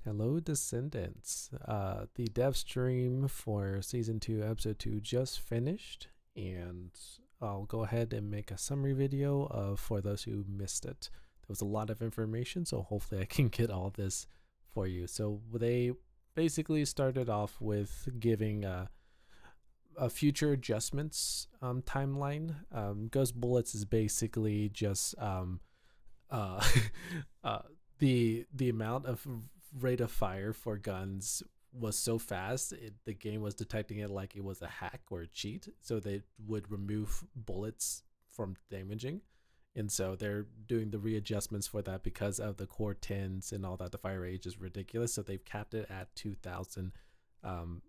Hello, Descendants. The dev stream for Season 2, Episode 2 just finished, and I'll go ahead and make a summary video for those who missed it. There was a lot of information, so hopefully I can get all this for you. So they basically started off with giving a future adjustments timeline. Ghost Bullets is basically just uh, uh, the amount of rate of fire for guns was so fast, the game was detecting it like it was a hack or a cheat, so they would remove bullets from damaging. And so they're doing the readjustments for that because of the core 10s and all that. The fire rate is ridiculous, so they've capped it at 2000 um,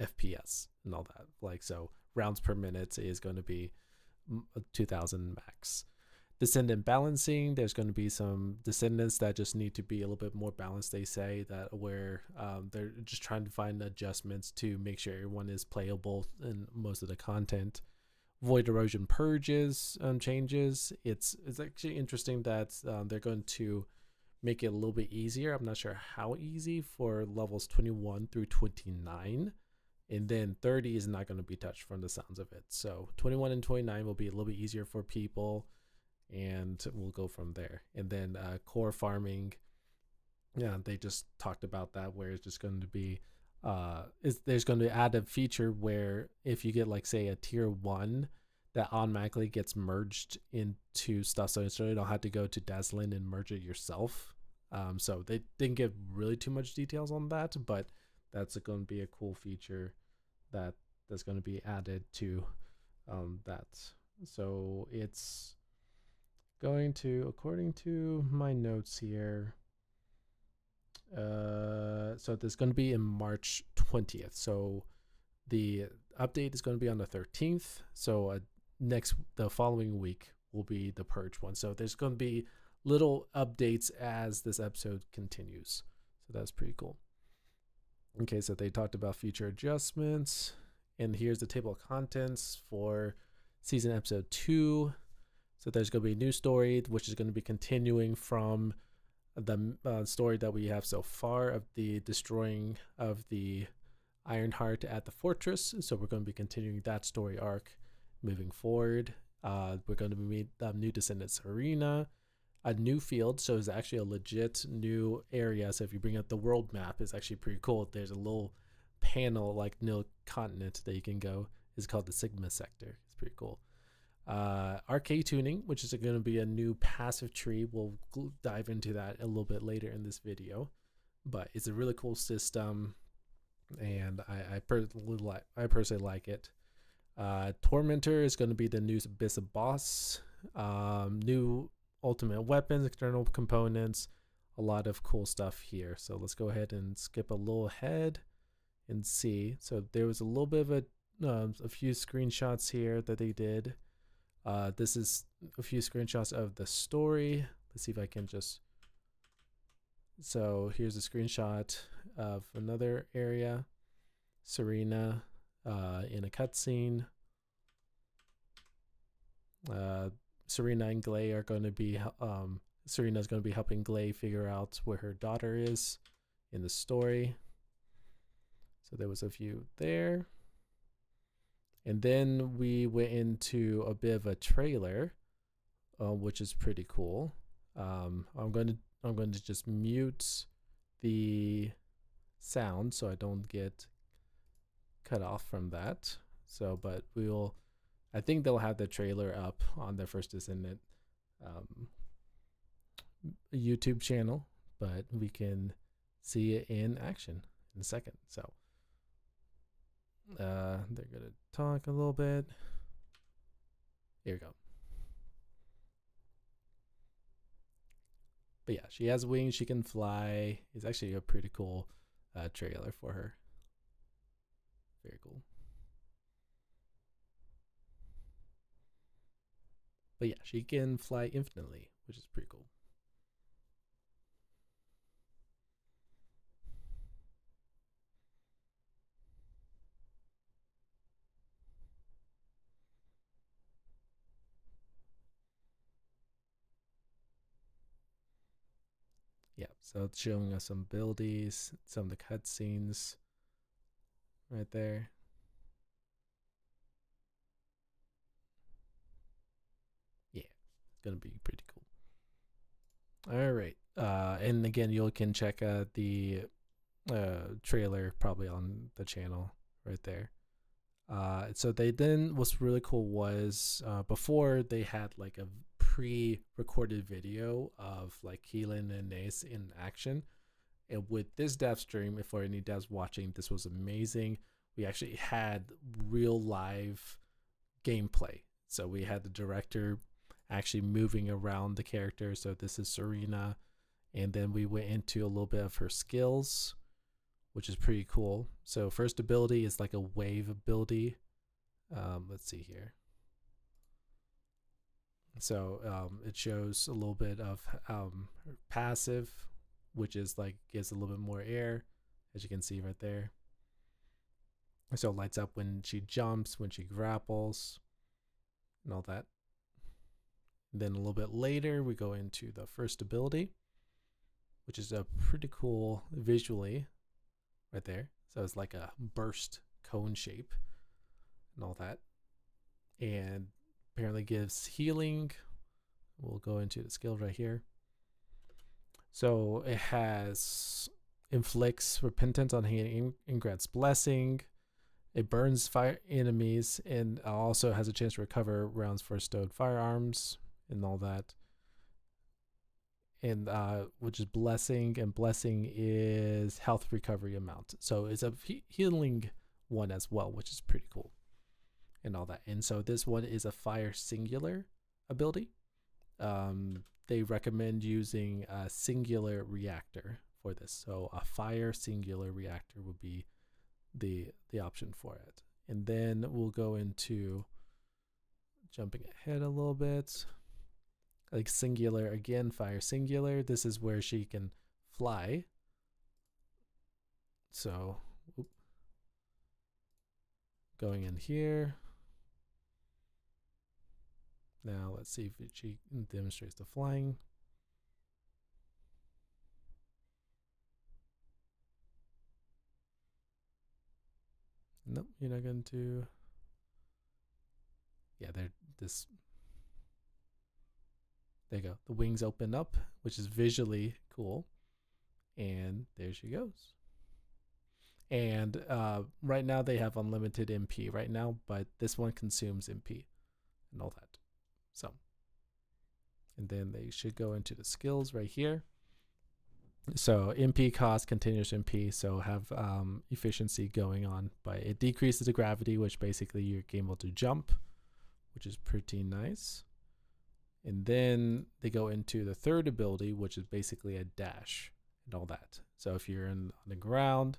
FPS and all that. Like, so rounds per minute is going to be 2000 max. Descendant balancing, there's going to be some descendants that just need to be a little bit more balanced. They say that where they're just trying to find adjustments to make sure everyone is playable in most of the content. Void erosion purges changes. It's actually interesting that they're going to make it a little bit easier. I'm not sure how easy for levels 21 through 29. And then 30 is not going to be touched from the sounds of it. So 21 and 29 will be a little bit easier for people, and we'll go from there. And then core farming, yeah, they just talked about that, where it's just going to be there's going to add a feature where if you get, like, say, a tier 1, that automatically gets merged into stuff, so you don't have to go to Descendant and merge it yourself. So they didn't give really too much details on that, but that's going to be a cool feature that's going to be added to that. So it's going to, according to my notes here, so there's going to be in March 20th. So the update is going to be on the 13th. So the following week will be the purge one. So there's going to be little updates as this episode continues. So that's pretty cool. Okay, so they talked about future adjustments, and here's the table of contents for season episode 2. So there's going to be a new story, which is going to be continuing from the story that we have so far of the destroying of the Ironheart at the fortress. So we're going to be continuing that story arc moving forward. We're going to meet new Descendant Serena, a new field. So it's actually a legit new area. So if you bring up the world map, it's actually pretty cool. There's a little panel, like new continent that you can go. It's called the Sigma sector. It's pretty cool. Arche Tuning, which is going to be a new passive tree. We'll dive into that a little bit later in this video, but it's a really cool system, and I personally like it. Tormentor is going to be the new Abyss boss. New ultimate weapons, external components, a lot of cool stuff here. So let's go ahead and skip a little ahead and see. So there was a little bit of a few screenshots here that they did. This is a few screenshots of the story. Let's see if I can just. So here's a screenshot of another area. Serena in a cutscene. Serena and Glay are going to be. Serena's going to be helping Glay figure out where her daughter is in the story. So there was a few there. And then we went into a bit of a trailer, which is pretty cool. I'm going to just mute the sound so I don't get cut off from that. So, but I think they'll have the trailer up on their First Descendant YouTube channel, but we can see it in action in a second. So they're gonna talk a little bit. Here we go. But yeah, she has wings. She can fly. It's actually a pretty cool trailer for her. Very cool. But yeah, she can fly infinitely, which is pretty cool. Yeah, so it's showing us some abilities, some of the cutscenes right there. Yeah, it's gonna be pretty cool. All right, and again, you can check the trailer probably on the channel right there. So they then what's really cool was before they had like a pre-recorded video of like Keelan and Nace in action. And with this dev stream, if for any devs watching, this was amazing. We actually had real live gameplay. So we had the director actually moving around the character. So this is Serena. And then we went into a little bit of her skills, which is pretty cool. So first ability is like a wave ability. Let's see here. So it shows a little bit of passive, which is like gives a little bit more air, as you can see right there. So it lights up when she jumps, when she grapples, and all that. And then a little bit later, we go into the first ability, which is a pretty cool visually right there. So it's like a burst cone shape and all that. And apparently gives healing. We'll go into the skill right here. So it has inflicts repentance on healing and grants blessing. It burns fire enemies and also has a chance to recover rounds for stowed firearms and all that. And which is blessing, and blessing is health recovery amount. So it's a healing one as well, which is pretty cool and all that. And so this one is a fire singular ability. They recommend using a singular reactor for this. So a fire singular reactor would be the option for it. And then we'll go into jumping ahead a little bit. Like singular again, fire singular. This is where she can fly. So going in here. Now let's see if she demonstrates the flying. Nope, you're not going to. Yeah, there you go. The wings open up, which is visually cool. And there she goes. And right now they have unlimited MP right now, but this one consumes MP and all that. So, and then they should go into the skills right here. So MP cost, continuous MP, so have efficiency going on, but it decreases the gravity, which basically you're able to jump, which is pretty nice. And then they go into the third ability, which is basically a dash and all that. So if you're on the ground,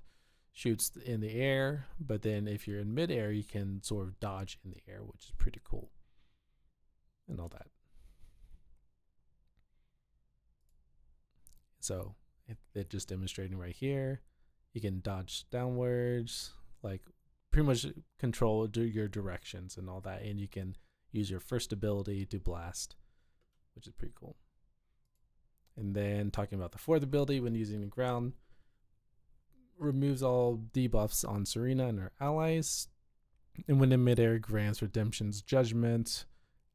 shoots in the air, but then if you're in midair, you can sort of dodge in the air, which is pretty cool and all that. So they're just demonstrating right here. You can dodge downwards, like pretty much control your directions and all that. And you can use your first ability to blast, which is pretty cool. And then talking about the fourth ability, when using the ground, removes all debuffs on Serena and her allies. And when in midair, grants Redemption's Judgment,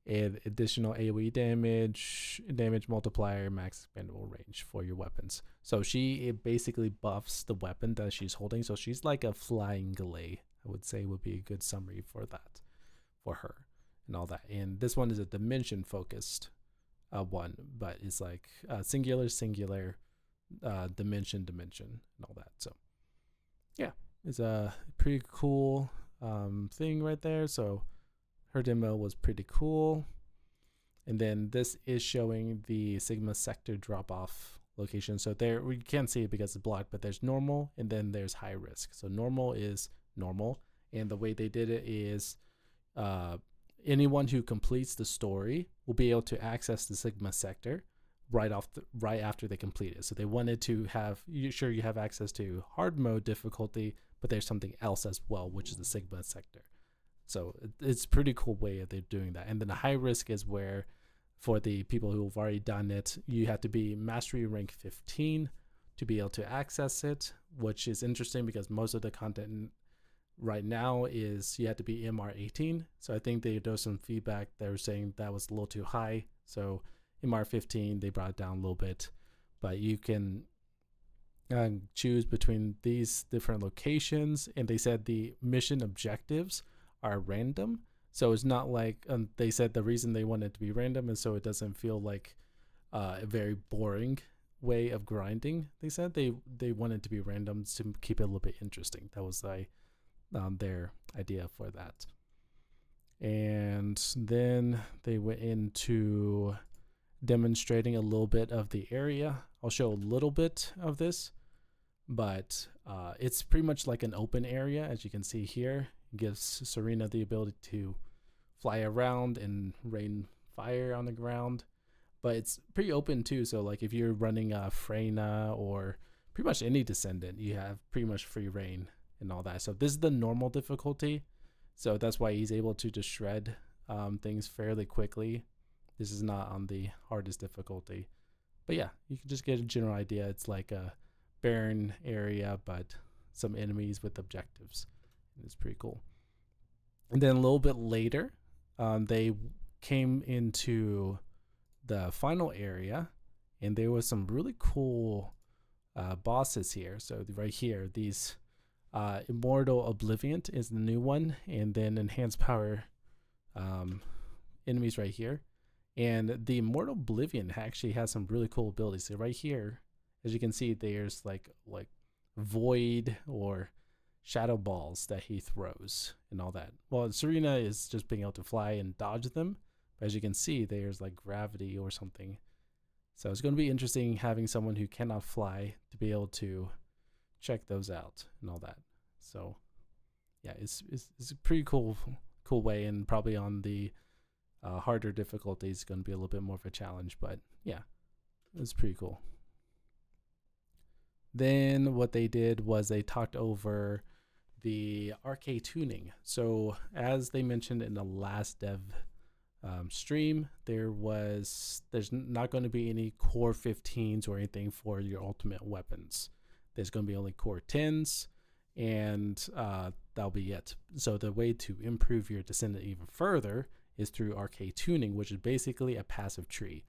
and additional AoE damage multiplier, max expandable range for your weapons. So it basically buffs the weapon that she's holding. So she's like a flying glaive, I would say would be a good summary for that, for her and all that. And this one is a dimension focused one, but it's like singular, dimension, and all that. So yeah, it's a pretty cool thing right there. So her demo was pretty cool. And then this is showing the Sigma sector drop off location. So there, we can't see it because it's blocked, but there's normal and then there's high risk. So normal is normal. And the way they did it is anyone who completes the story will be able to access the Sigma sector right after they complete it. So they wanted to have you have access to hard mode difficulty, but there's something else as well, which is the Sigma sector. So it's a pretty cool way of they're doing that. And then the high risk is where for the people who've already done it, you have to be mastery rank 15 to be able to access it, which is interesting because most of the content right now is you have to be MR 18. So I think there's some feedback they were saying that was a little too high. So MR 15, they brought it down a little bit, but you can choose between these different locations, and they said the mission objectives are random. So it's not like they said the reason they want it to be random is so it doesn't feel like a very boring way of grinding. They said they want it to be random to keep it a little bit interesting. That was their idea for that. And then they went into demonstrating a little bit of the area. I'll show a little bit of this, but it's pretty much like an open area, as you can see here. It gives Serena the ability to fly around and rain fire on the ground, but it's pretty open too. So like if you're running a Serena or pretty much any Descendant, you have pretty much free reign and all that. So this is the normal difficulty, so that's why he's able to just shred things fairly quickly. This is not on the hardest difficulty, but yeah, you can just get a general idea. It's like a barren area, but some enemies with objectives. It's pretty cool. And then a little bit later, they came into the final area, and there was some really cool bosses here. So right here, these Immortal Oblivion is the new one, and then Enhanced Power enemies right here. And the Immortal Oblivion actually has some really cool abilities. So right here, as you can see, there's like void or shadow balls that he throws and all that. Well, Serena is just being able to fly and dodge them, but as you can see, there's like gravity or something. So it's going to be interesting having someone who cannot fly to be able to check those out and all that. So yeah, it's a pretty cool way, and probably on the harder difficulties it's going to be a little bit more of a challenge, but yeah, it's pretty cool. Then what they did was they talked over the Arche Tuning. So as they mentioned in the last dev stream, there's not going to be any core 15s or anything for your ultimate weapons. There's going to be only core 10s, and that'll be it. So the way to improve your Descendant even further is through Arche Tuning, which is basically a passive tree.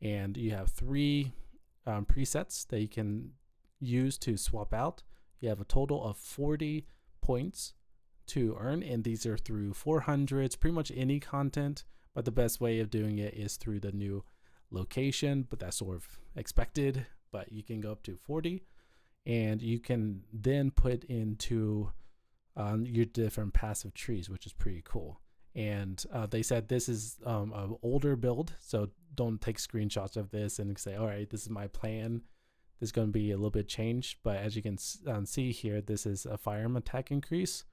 And you have 3 presets that you can use to swap out. You have a total of 40 points to earn, and these are through 400s, pretty much any content, but the best way of doing it is through the new location, but that's sort of expected. But you can go up to 40, and you can then put into your different passive trees, which is pretty cool. And they said this is an older build, so don't take screenshots of this and say, all right, this is my plan. There's going to be a little bit changed, but as you can see here, this is a firearm attack increase,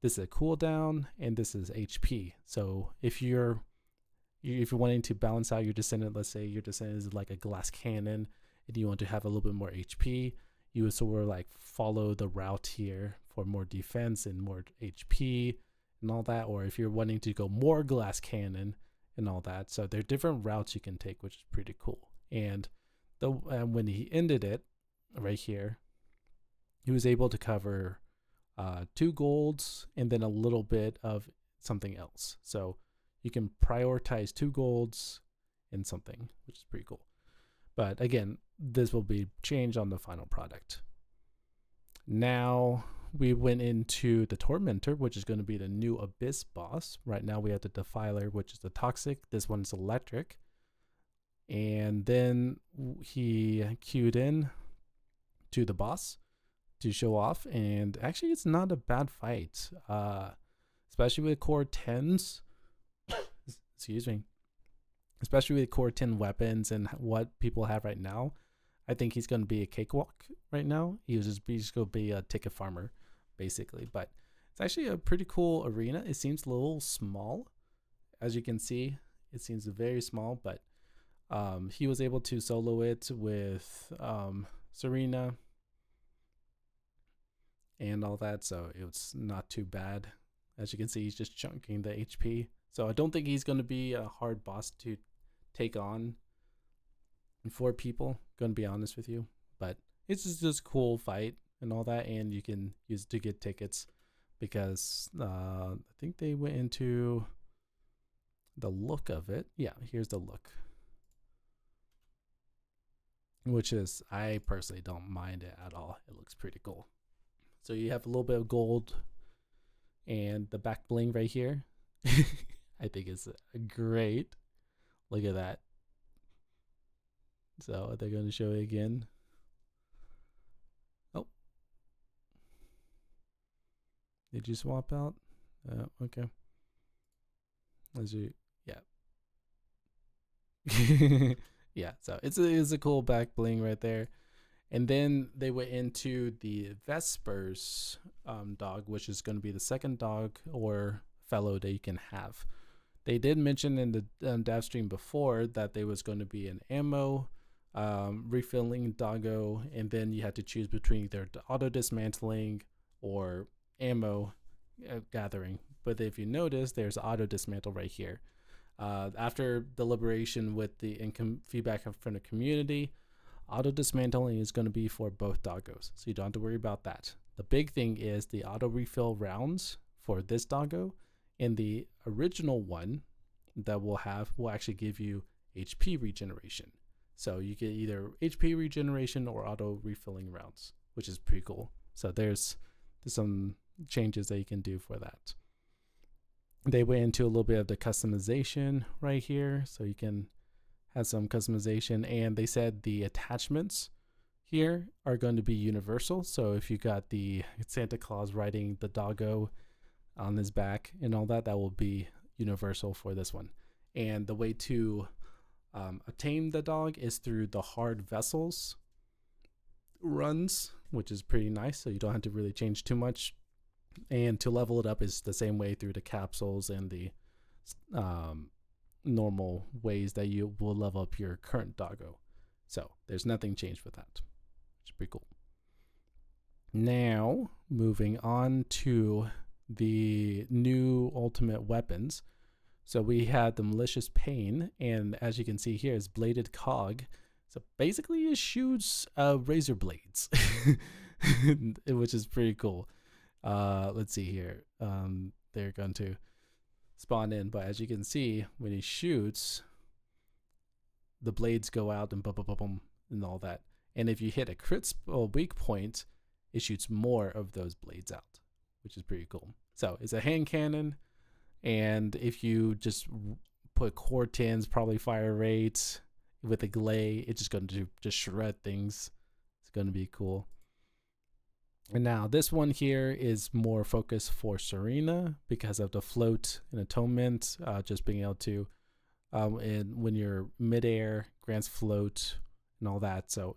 this is a cooldown, and this is HP. So if you're wanting to balance out your Descendant, let's say your Descendant is like a glass cannon and you want to have a little bit more HP, you would sort of like follow the route here for more defense and more HP and all that. Or if you're wanting to go more glass cannon and all that, so there are different routes you can take, which is pretty cool. And when he ended it right here, he was able to cover 2 golds and then a little bit of something else. So you can prioritize 2 golds and something, which is pretty cool. But again, this will be changed on the final product. Now we went into the Tormentor, which is going to be the new Abyss boss. Right now we have the Defiler, which is the Toxic. This one's electric. And then he queued in to the boss to show off, and actually it's not a bad fight, especially with core 10s. Excuse me. Especially with core 10 weapons and what people have right now. I think he's going to be a cakewalk right now. He's just going to be a ticket farmer, basically. But it's actually a pretty cool arena. It seems a little small. As you can see, it seems very small, but he was able to solo it with Serena and all that, so it was not too bad. As you can see, he's just chunking the HP. So I don't think he's going to be a hard boss to take on 4 people, gonna be honest with you. But it's just a cool fight and all that, and you can use to get tickets because I think they went into the look of it. Yeah, here's the look, which is, I personally don't mind it at all. It looks pretty cool. So you have a little bit of gold and the back bling right here. I think it's great. Look at that. So they're going to show it again. Oh, did you swap out? Okay. As you, yeah. Yeah, so it's a cool back bling right there. And then they went into the Vespers dog, which is going to be the second dog or fellow that you can have. They did mention in the dev stream before that there was going to be an ammo refilling doggo, and then you had to choose between either auto dismantling or ammo gathering. But if you notice, there's auto dismantle right here. After deliberation with the feedback from the community, auto dismantling is going to be for both doggos, so you don't have to worry about that. The big thing is the auto refill rounds for this doggo. In the original one that we'll have will actually give you HP regeneration. So you get either HP regeneration or auto refilling rounds, which is pretty cool. So there's some changes that you can do for that. They went into a little bit of the customization right here, so you can have some customization, and they said the attachments here are going to be universal. So if you got the Santa Claus riding the doggo on his back and all that, that will be universal for this one. And the way to tame the dog is through the hard vessels runs, which is pretty nice, so you don't have to really change too much. And to level it up is the same way through the capsules and the normal ways that you will level up your current doggo. So there's nothing changed with that, which is pretty cool. Now moving on to the new ultimate weapons. So we had the malicious pain, and as you can see here is bladed cog. So basically it shoots razor blades, which is pretty cool. Let's see here. They're going to spawn in, but as you can see, when he shoots, the blades go out and boom, boom, boom, boom, and all that. And if you hit a crit weak point, it shoots more of those blades out, which is pretty cool. So it's a hand cannon, and if you just put core 10s, probably fire rate with a glay, it's just going to just shred things. It's going to be cool. And now this one here is more focused for Serena because of the float and atonement, just being able to, and when you're midair, grants float and all that. So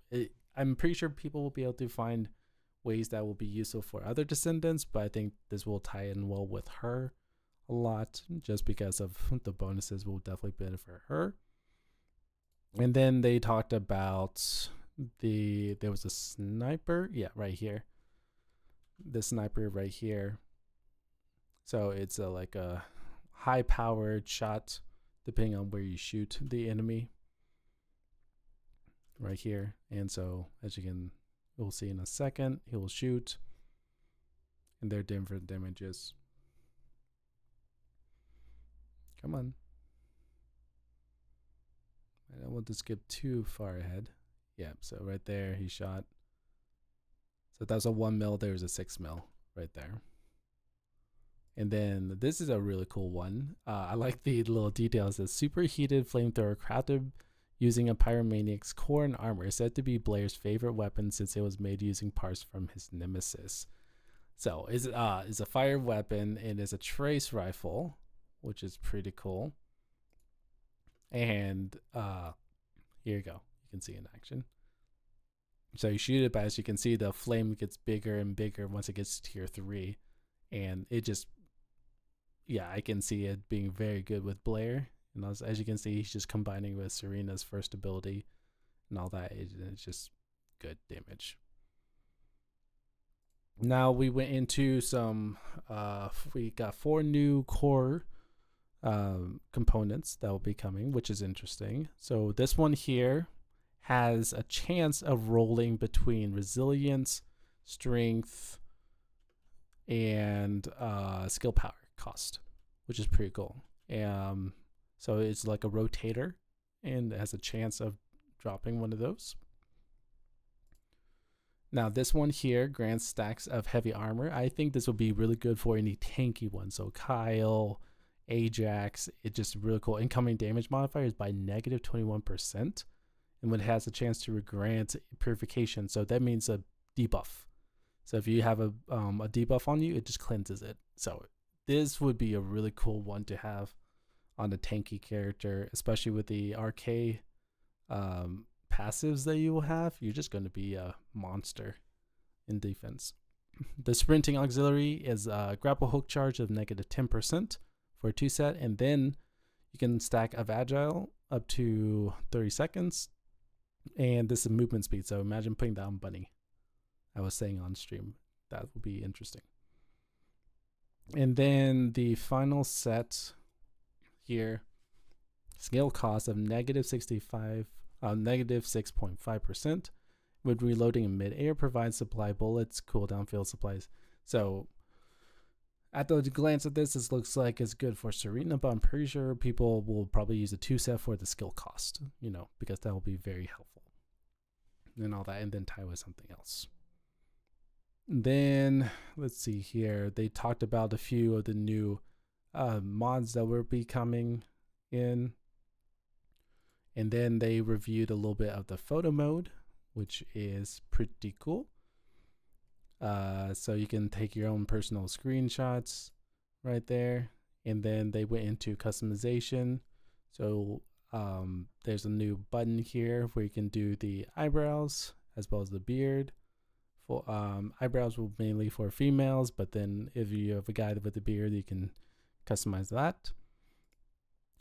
I'm pretty sure people will be able to find ways that will be useful for other descendants, but I think this will tie in well with her a lot just because of the bonuses will definitely benefit her. And then they talked about there was a sniper, yeah, right here. The sniper right here. So it's like a high powered shot depending on where you shoot the enemy right here. And so as we'll see in a second, he will shoot, and they're different damages. Come on. I don't want to skip too far ahead. Yeah, so right there he shot. So that was a 1 mil, there's a 6 mil right there. And then this is a really cool one. I like the little details. A superheated flamethrower crafted using a pyromaniac's core and armor is said to be Blair's favorite weapon since it was made using parts from his nemesis. So it's a fire weapon, and it's a trace rifle, which is pretty cool. And here you go. You can see in action. So you shoot it, but as you can see, the flame gets bigger and bigger once it gets to tier 3. And it just, yeah, I can see it being very good with Blair. And as you can see, he's just combining with Serena's first ability and all that. It's just good damage. Now we went into some, we got 4 new core components that will be coming, which is interesting. So this one here has a chance of rolling between resilience, strength, and skill power cost, which is pretty cool. So it's like a rotator, and it has a chance of dropping one of those. Now this one here grants stacks of heavy armor. I think this will be really good for any tanky one. So Kyle, Ajax, it's just really cool. Incoming damage modifier is by negative 21%. And when it has a chance to grant purification, so that means a debuff. So if you have a debuff on you, it just cleanses it. So this would be a really cool one to have on a tanky character, especially with the Arche passives that you will have. You're just going to be a monster in defense. The sprinting auxiliary is a grapple hook charge of negative 10% for a 2-set, and then you can stack of agile up to 30 seconds, and this is movement speed. So imagine putting that on Bunny. I was saying on stream that would be interesting. And then the final set here, skill cost of negative 6.5%. With reloading in mid-air, provides supply bullets, cooldown field supplies. So at the glance of this looks like it's good for Serena, but I'm pretty sure people will probably use a 2-set for the skill cost, because that will be very helpful. And all that, and then tie with something else. Then let's see here. They talked about a few of the new mods that will be coming in. And then they reviewed a little bit of the photo mode, which is pretty cool. So you can take your own personal screenshots right there. And then they went into customization. So there's a new button here where you can do the eyebrows as well as the beard. For eyebrows will mainly for females, but then if you have a guy with a beard, you can customize that.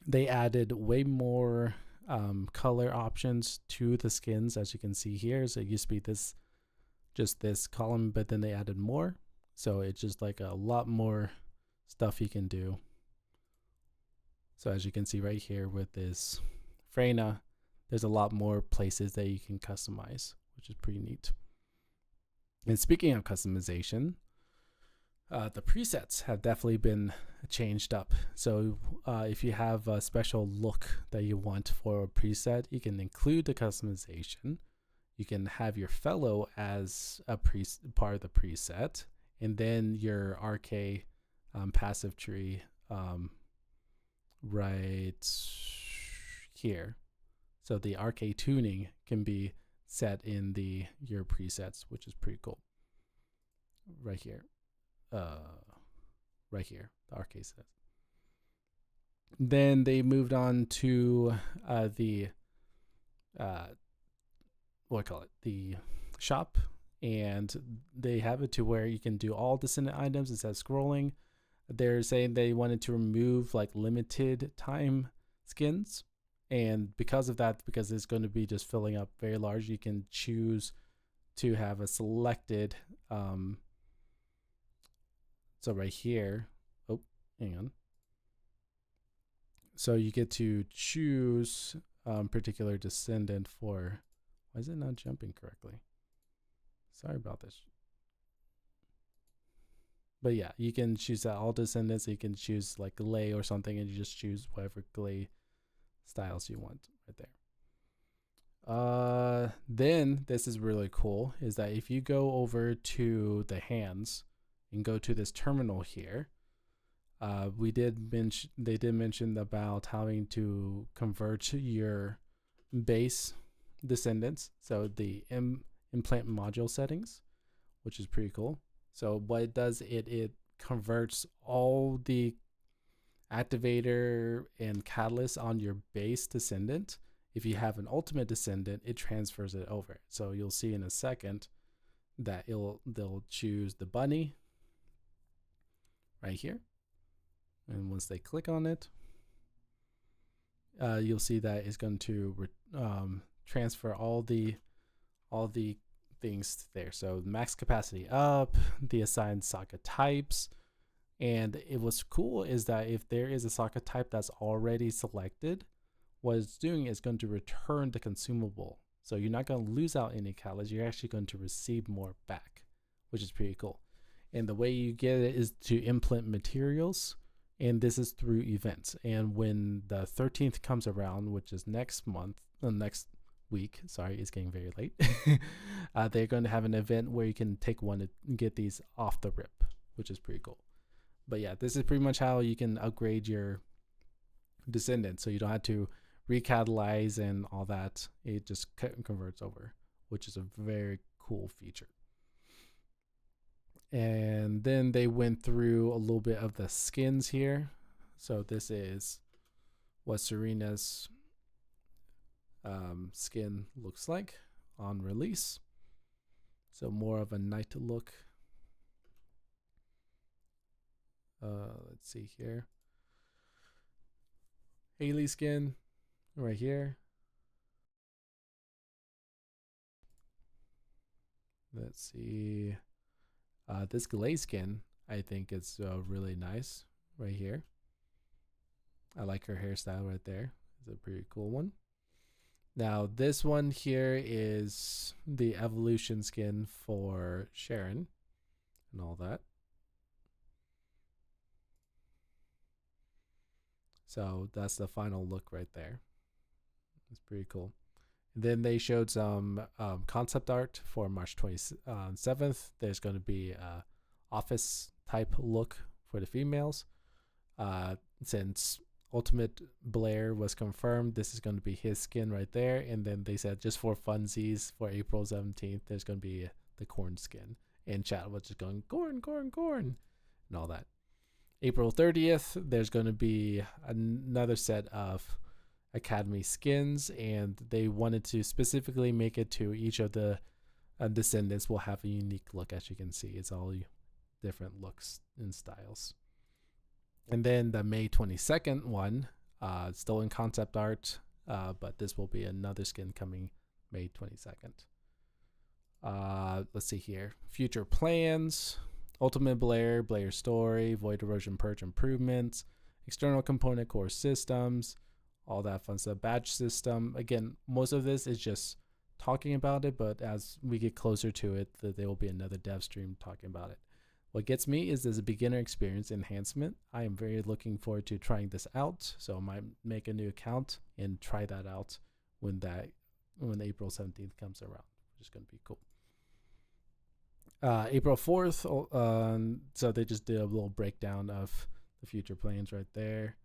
They added way more color options to the skins, as you can see here. So it used to be just this column, but then they added more. So it's just like a lot more stuff you can do. So as you can see right here with this Serena, there's a lot more places that you can customize, which is pretty neat. And speaking of customization, the presets have definitely been changed up. So if you have a special look that you want for a preset, you can include the customization. You can have your fellow as a part of the preset, and then your Arche passive tree right here. So the Arche Tuning can be set in your presets, which is pretty cool. Right here. Right here, the Arche set. Then they moved on to the the shop, and they have it to where you can do all Descendant items instead of scrolling. They're saying they wanted to remove like limited time skins, and because of that, because it's going to be just filling up very large, you can choose to have a selected so right here, hang on. So you get to choose particular Descendant for, why is it not jumping correctly? Sorry about this. But yeah, you can choose that all Descendants. You can choose like Glay or something, and you just choose whatever Glay styles you want right there. Then this is really cool, is that if you go over to the hands and go to this terminal here, they did mention about having to convert your base Descendants, so the implant module settings, which is pretty cool. So what it does, it converts all the activator and catalyst on your base Descendant. If you have an ultimate Descendant, it transfers it over. So you'll see in a second that they'll choose the bunny right here, and once they click on it, you'll see that it's going to transfer all the things there. So max capacity up, the assigned socket types, And it was cool is that if there is a socket type that's already selected, what it's doing is going to return the consumable. So you're not going to lose out any catalyst. You're actually going to receive more back, which is pretty cool. And the way you get it is to implement materials, and this is through events. And when the 13th comes around, which is next week, sorry, it's getting very late, they're going to have an event where you can take one and get these off the rip, which is pretty cool. But yeah, this is pretty much how you can upgrade your Descendant, so you don't have to recatalyze and all that. It just converts over, which is a very cool feature. And then they went through a little bit of the skins here. So this is what Serena's skin looks like on release. So more of a night look. Let's see here. Haley skin right here. Let's see. This glaze skin, I think is really nice right here. I like her hairstyle right there. It's a pretty cool one. Now this one here is the evolution skin for Sharon and all that. So that's the final look right there. It's pretty cool. And then they showed some concept art for March 27th. There's going to be a office type look for the females. Since Ultimate Blair was confirmed, this is going to be his skin right there. And then they said just for funsies for April 17th, there's going to be the corn skin. And chat was just going corn, corn, corn, and all that. April 30th, there's going to be another set of Academy skins, and they wanted to specifically make it to each of the Descendants will have a unique look. As you can see, it's all different looks and styles. And then the May 22nd one, still in concept art, but this will be another skin coming May 22nd. Let's see here. Future plans. Ultimate Blair, Blair Story, Void Erosion Purge improvements, external component core systems, all that fun stuff. Badge system. Again, most of this is just talking about it, but as we get closer to it, there will be another dev stream talking about it. What gets me is a beginner experience enhancement. I am very looking forward to trying this out, so I might make a new account and try that out when April 17th comes around, which is going to be cool. April 4th, so they just did a little breakdown of the future plans right there.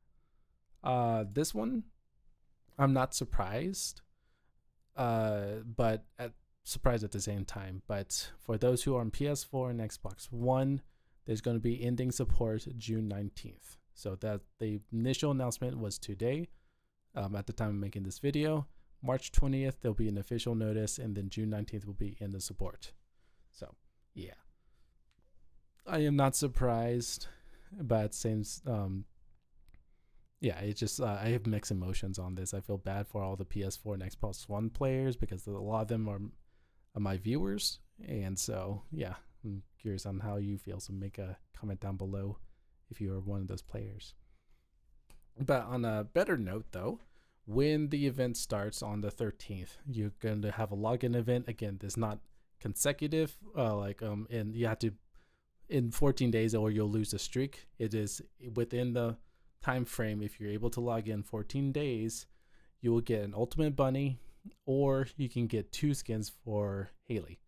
This one, I'm not surprised, but surprised at the same time. But for those who are on PS4 and Xbox One, there's going to be ending support June 19th. So that the initial announcement was today, at the time of making this video. March 20th, there'll be an official notice, and then June 19th will be end of support. So yeah, I am not surprised, but seems yeah, it's just I have mixed emotions on this. I feel bad for all the PS4 and Xbox One players because a lot of them are my viewers, and so yeah, I'm curious on how you feel. So make a comment down below if you are one of those players. But on a better note, though, when the event starts on the 13th, you're going to have a login event. Again, this is not consecutive, and you have to in 14 days or you'll lose the streak. It is within the time frame. If you're able to log in 14 days, you will get an ultimate bunny, or you can get 2 skins for Haley.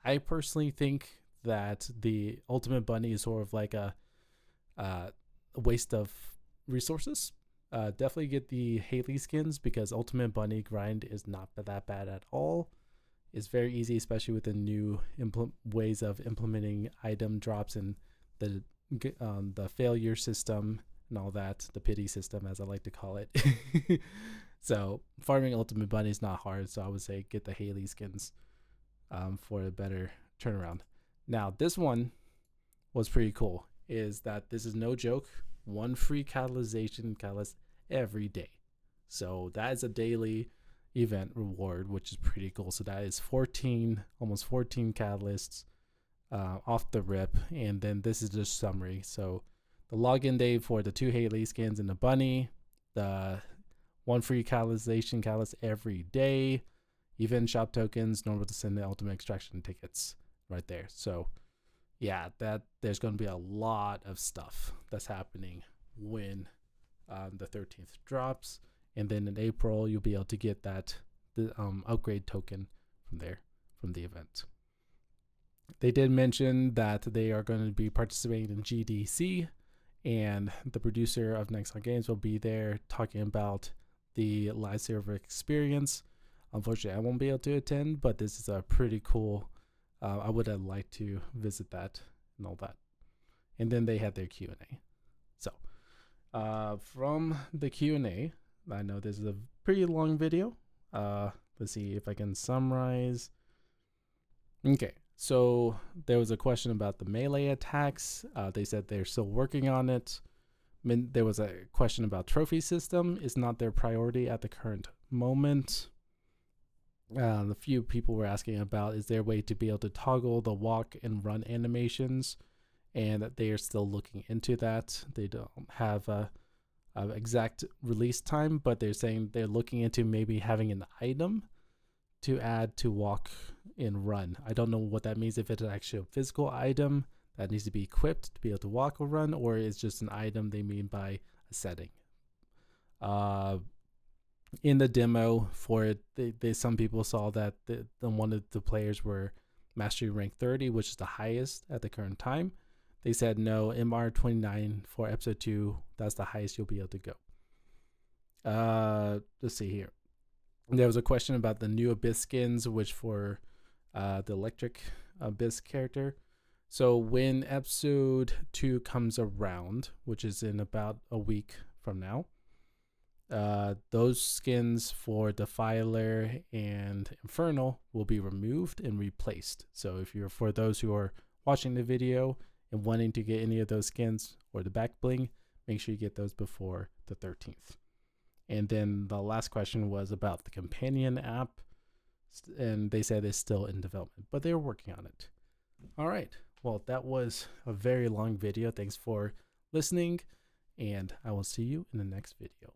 I personally think that the ultimate bunny is sort of like a waste of resources. Definitely get the Haley skins because ultimate bunny grind is not that bad at all. It's very easy, especially with the new ways of implementing item drops and the failure system and all that, the pity system as I like to call it. So farming ultimate bunny is not hard, so I would say get the Haley skins for a better turnaround. Now this one was pretty cool, is that this is no joke, 1 free catalyst every day. So that is a daily event reward, which is pretty cool. So that is almost 14 catalysts off the rip, and then this is just Summery. So the login day for the 2 Haley skins and the bunny, the 1 free catalyzation catalyst every day, event shop tokens, normal Descendant ultimate extraction tickets right there. So yeah, that there's going to be a lot of stuff that's happening when the 13th drops, and then in April you'll be able to get the upgrade token from there, from the event. They did mention that they are going to be participating in GDC, and the producer of Nexon Games will be there talking about the live server experience. Unfortunately, I won't be able to attend, but this is a pretty cool. I would have liked to visit that and all that. And then they had their Q&A. So from the Q&A, I know this is a pretty long video. Let's see if I can summarize. Okay, so there was a question about the melee attacks. They said they're still working on it. There was a question about trophy system. It's not their priority at the current moment. A few people were asking about, is there a way to be able to toggle the walk and run animations? And they are still looking into that. They don't have a exact release time, but they're saying they're looking into maybe having an item to add to walk and run. I don't know what that means, if it's actually a physical item that needs to be equipped to be able to walk or run, or it's just an item they mean by a setting. In the demo for it, some people saw that one of the players were mastery rank 30, which is the highest at the current time. They said no, MR 29 for episode 2, that's the highest you'll be able to go. Let's see here. There was a question about the new Abyss skins, which for the electric Abyss character. So when episode 2 comes around, which is in about a week from now, those skins for Defiler and Infernal will be removed and replaced. So if you're, for those who are watching the video and wanting to get any of those skins or the back bling, make sure you get those before the 13th. And then the last question was about the companion app, and they said it's still in development, but they're working on it. All right, well, that was a very long video. Thanks for listening, and I will see you in the next video.